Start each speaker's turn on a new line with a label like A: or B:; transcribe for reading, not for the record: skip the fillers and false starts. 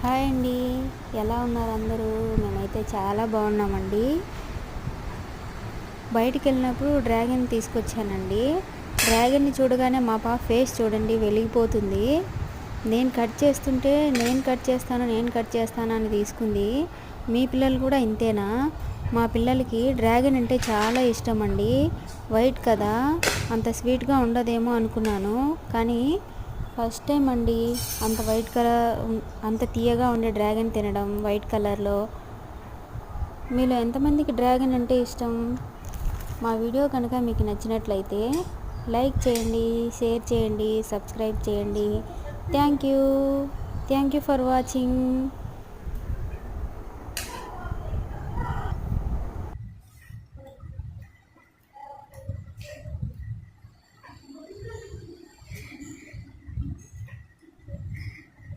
A: Hi అండి. ఎలా ఉన్నారు అందరూ? మేమైతే చాలా బాగున్నామండి. బయటికి వెళ్ళినప్పుడు డ్రాగన్ తీసుకొచ్చానండి. డ్రాగన్ని చూడగానే మా పాప ఫేస్ చూడండి వెలిగిపోతుంది. నేను కట్ చేస్తాను అని తీసుకుంది. మీ పిల్లలు కూడా ఇంతేనా? మా పిల్లలకి డ్రాగన్ అంటే చాలా ఇష్టం అండి. వైట్ కదా, అంత స్వీట్గా ఉండదేమో అనుకున్నాను, కానీ ఫస్ట్ టైం అండి అంత వైట్ కలర్, అంత తీయగా ఉండే డ్రాగన్ తినడం వైట్ కలర్లో. మీలో ఎంతమందికి డ్రాగన్ అంటే ఇష్టం? మా వీడియో కనుక మీకు నచ్చినట్లయితే లైక్ చేయండి, షేర్ చేయండి, సబ్స్క్రైబ్ చేయండి. Thank you for watching.